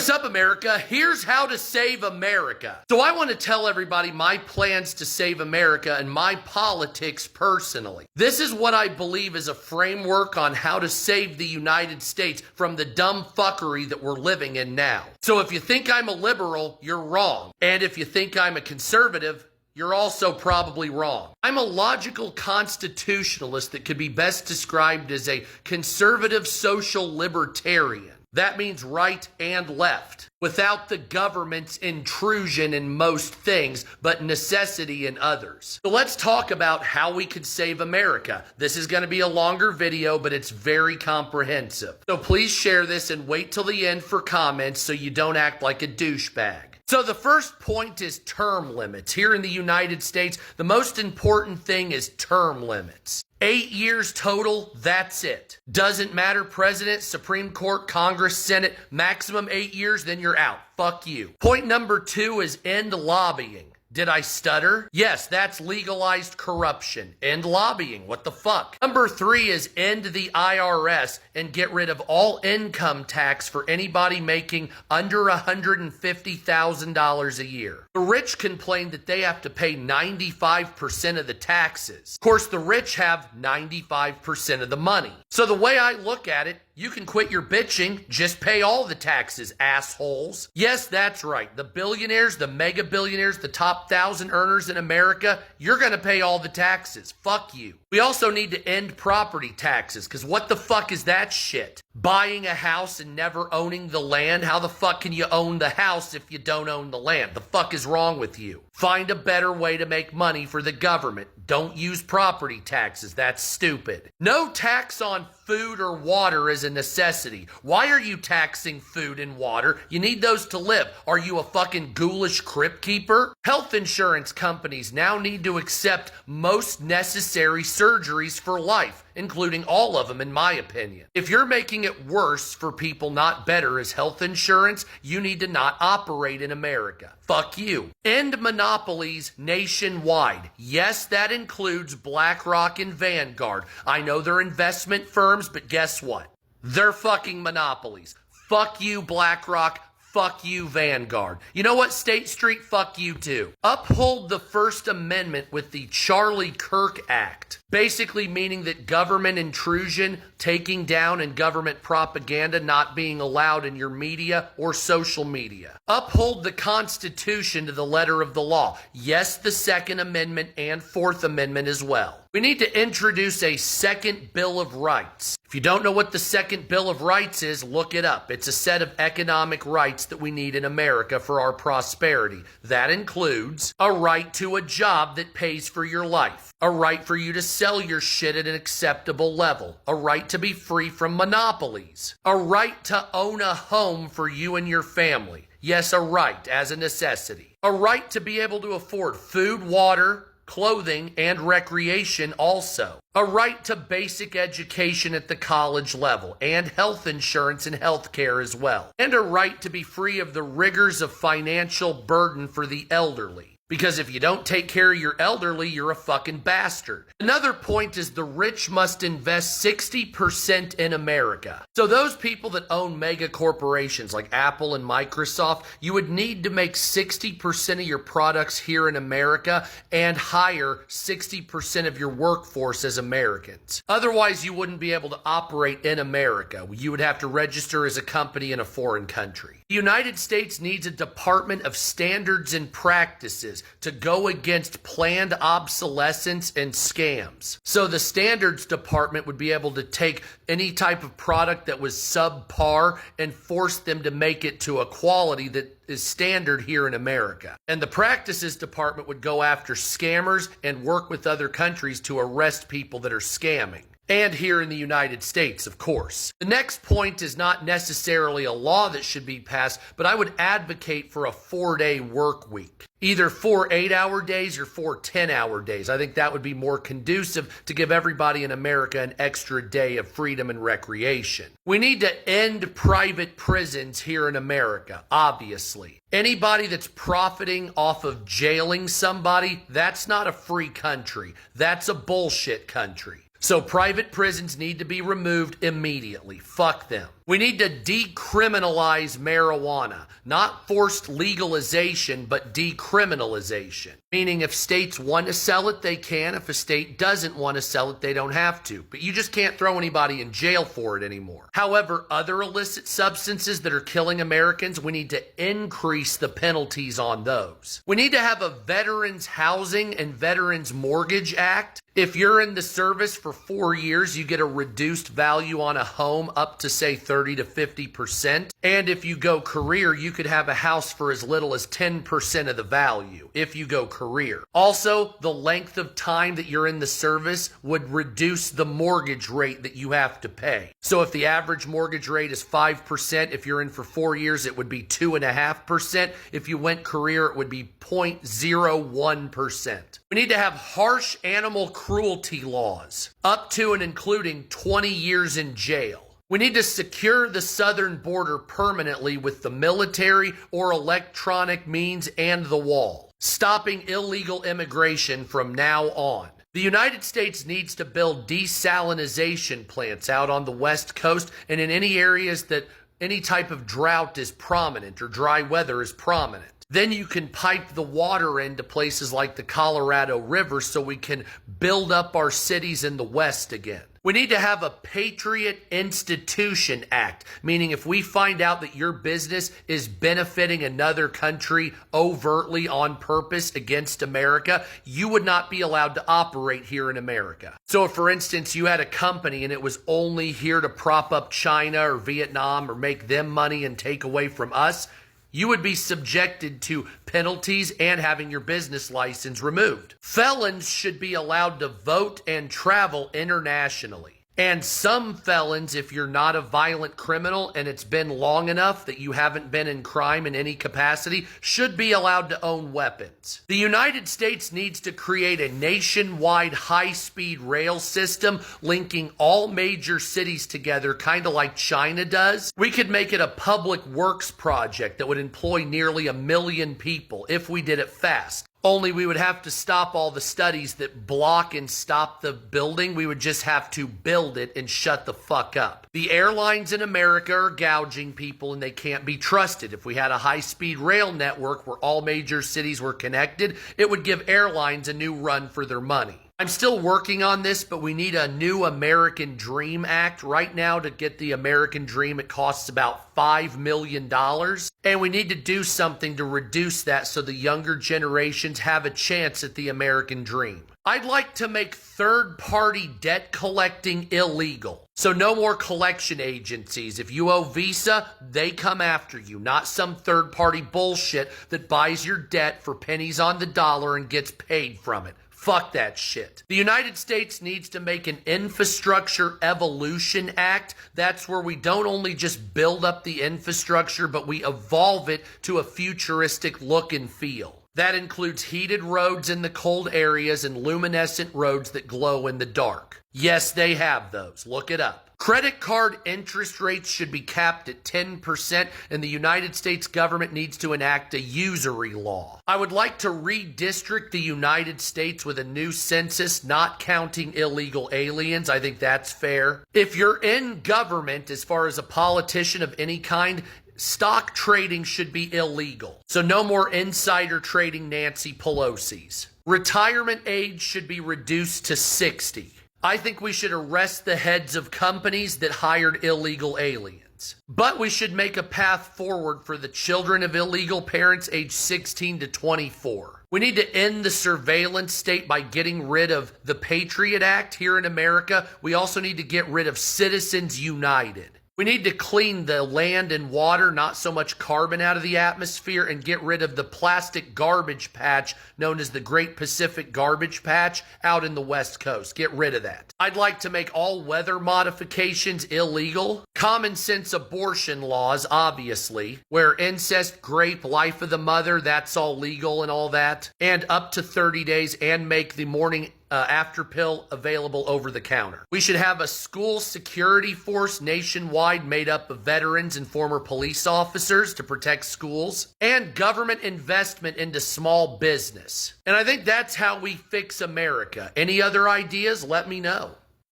what's up, America? Here's how to save America. So I want to tell everybody my plans to save America and my politics personally. This is what I believe is a framework on how to save the United States from the dumb fuckery that we're living in now. So if you think I'm a liberal, you're wrong. And if you think I'm a conservative, you're also probably wrong. I'm a logical constitutionalist that could be best described as a conservative social libertarian. That means right and left, without the government's intrusion in most things, but necessity in others. So let's talk about how we could save America. This is going to be a longer video, but it's very comprehensive. So please share this and wait till the end for comments so you don't act like a douchebag. So the first point is term limits. Here in the United States, the most important thing is term limits. 8 years total, that's it. Doesn't matter, President, Supreme Court, Congress, Senate, maximum 8 years, then you're out. Fuck you. Point number 2 is end lobbying. Did I stutter? Yes, that's legalized corruption. End lobbying. What the fuck? Number 3 is end the IRS and get rid of all income tax for anybody making under $150,000 a year. The rich complain that they have to pay 95% of the taxes. Of course, the rich have 95% of the money. So the way I look at it, you can quit your bitching, just pay all the taxes, assholes. Yes, that's right. The billionaires, the mega billionaires, the top 1,000 earners in America, you're gonna pay all the taxes. Fuck you. We also need to end property taxes, because what the fuck is that shit? Buying a house and never owning the land? How the fuck can you own the house if you don't own the land? The fuck is wrong with you? Find a better way to make money for the government. Don't use property taxes. That's stupid. No tax on food or water is a necessity. Why are you taxing food and water? You need those to live. Are you a fucking ghoulish crypt keeper? Health insurance companies now need to accept most necessary surgeries for life, including all of them, in my opinion. If you're making it worse for people, not better, as health insurance, you need to not operate in America. Fuck you. End monopolies nationwide. Yes, that includes BlackRock and Vanguard. I know they're investment firms, but guess what? They're fucking monopolies. Fuck you, BlackRock. Fuck you, Vanguard. You know what, State Street? Fuck you too. Uphold the First Amendment with the Charlie Kirk Act. Basically meaning that government intrusion, taking down, and government propaganda not being allowed in your media or social media. Uphold the Constitution to the letter of the law. Yes, the Second Amendment and Fourth Amendment as well. We need to introduce a second Bill of Rights. If you don't know what the second Bill of Rights is, look it up. It's a set of economic rights that we need in America for our prosperity. That includes a right to a job that pays for your life, a right for you to sell your shit at an acceptable level, a right to be free from monopolies, a right to own a home for you and your family. Yes, a right as a necessity. A right to be able to afford food, water, clothing, and recreation also. A right to basic education at the college level, and health insurance and health care as well. And a right to be free of the rigors of financial burden for the elderly. Because if you don't take care of your elderly, you're a fucking bastard. Another point is the rich must invest 60% in America. So those people that own mega corporations like Apple and Microsoft, you would need to make 60% of your products here in America and hire 60% of your workforce as Americans. Otherwise, you wouldn't be able to operate in America. You would have to register as a company in a foreign country. The United States needs a Department of Standards and Practices to go against planned obsolescence and scams. So the Standards Department would be able to take any type of product that was subpar and force them to make it to a quality that is standard here in America. And the Practices Department would go after scammers and work with other countries to arrest people that are scamming. And here in the United States, of course. The next point is not necessarily a law that should be passed, but I would advocate for a 4-day work week. Either 4 8-hour days or 4 10-hour days. I think that would be more conducive to give everybody in America an extra day of freedom and recreation. We need to end private prisons here in America, obviously. Anybody that's profiting off of jailing somebody, that's not a free country. That's a bullshit country. So private prisons need to be removed immediately. Fuck them. We need to decriminalize marijuana, not forced legalization, but decriminalization. Meaning if states want to sell it, they can. If a state doesn't want to sell it, they don't have to. But you just can't throw anybody in jail for it anymore. However, other illicit substances that are killing Americans, we need to increase the penalties on those. We need to have a Veterans Housing and Veterans Mortgage Act. If you're in the service for 4 years, you get a reduced value on a home up to, say, 30 to 50%. And if you go career, you could have a house for as little as 10% of the value if you go career. Also, the length of time that you're in the service would reduce the mortgage rate that you have to pay. So if the average mortgage rate is 5%, if you're in for 4 years, it would be 2.5%. If you went career, it would be 0.01%. We need to have harsh animal cruelty laws, up to and including 20 years in jail. We need to secure the southern border permanently with the military or electronic means and the wall, stopping illegal immigration from now on. The United States needs to build desalinization plants out on the West Coast and in any areas that any type of drought is prominent or dry weather is prominent. Then you can pipe the water into places like the Colorado River so we can build up our cities in the West again. We need to have a Patriot Institution Act, meaning if we find out that your business is benefiting another country overtly on purpose against America, you would not be allowed to operate here in America. So if, for instance, you had a company and it was only here to prop up China or Vietnam or make them money and take away from us, you would be subjected to penalties and having your business license removed. Felons should be allowed to vote and travel internationally. And some felons, if you're not a violent criminal and it's been long enough that you haven't been in crime in any capacity, should be allowed to own weapons. The United States needs to create a nationwide high-speed rail system linking all major cities together, kind of like China does. We could make it a public works project that would employ nearly 1 million people if we did it fast. Only we would have to stop all the studies that block and stop the building. We would just have to build it and shut the fuck up. The airlines in America are gouging people and they can't be trusted. If we had a high-speed rail network where all major cities were connected, it would give airlines a new run for their money. I'm still working on this, but we need a new American Dream Act. Right now, to get the American Dream, it costs about $5 million. And we need to do something to reduce that so the younger generations have a chance at the American Dream. I'd like to make third-party debt collecting illegal. So no more collection agencies. If you owe Visa, they come after you, not some third-party bullshit that buys your debt for pennies on the dollar and gets paid from it. Fuck that shit. The United States needs to make an Infrastructure Evolution Act. That's where we don't only just build up the infrastructure, but we evolve it to a futuristic look and feel. That includes heated roads in the cold areas and luminescent roads that glow in the dark. Yes, they have those. Look it up. Credit card interest rates should be capped at 10%, and the United States government needs to enact a usury law. I would like to redistrict the United States with a new census, not counting illegal aliens. I think that's fair. If you're in government, as far as a politician of any kind, stock trading should be illegal. So no more insider trading Nancy Pelosi's. Retirement age should be reduced to 60. I think we should arrest the heads of companies that hired illegal aliens. But we should make a path forward for the children of illegal parents aged 16 to 24. We need to end the surveillance state by getting rid of the Patriot Act here in America. We also need to get rid of Citizens United. We need to clean the land and water, not so much carbon out of the atmosphere, and get rid of the plastic garbage patch known as the Great Pacific Garbage Patch out in the West Coast. Get rid of that. I'd like to make all weather modifications illegal. Common sense abortion laws, obviously, where incest, grape, life of the mother, that's all legal and all that. And up to 30 days, and make the morning after pill available over the counter. We should have a school security force nationwide made up of veterans and former police officers to protect schools, and government investment into small business. And I think that's how we fix America. Any other ideas? Let me know.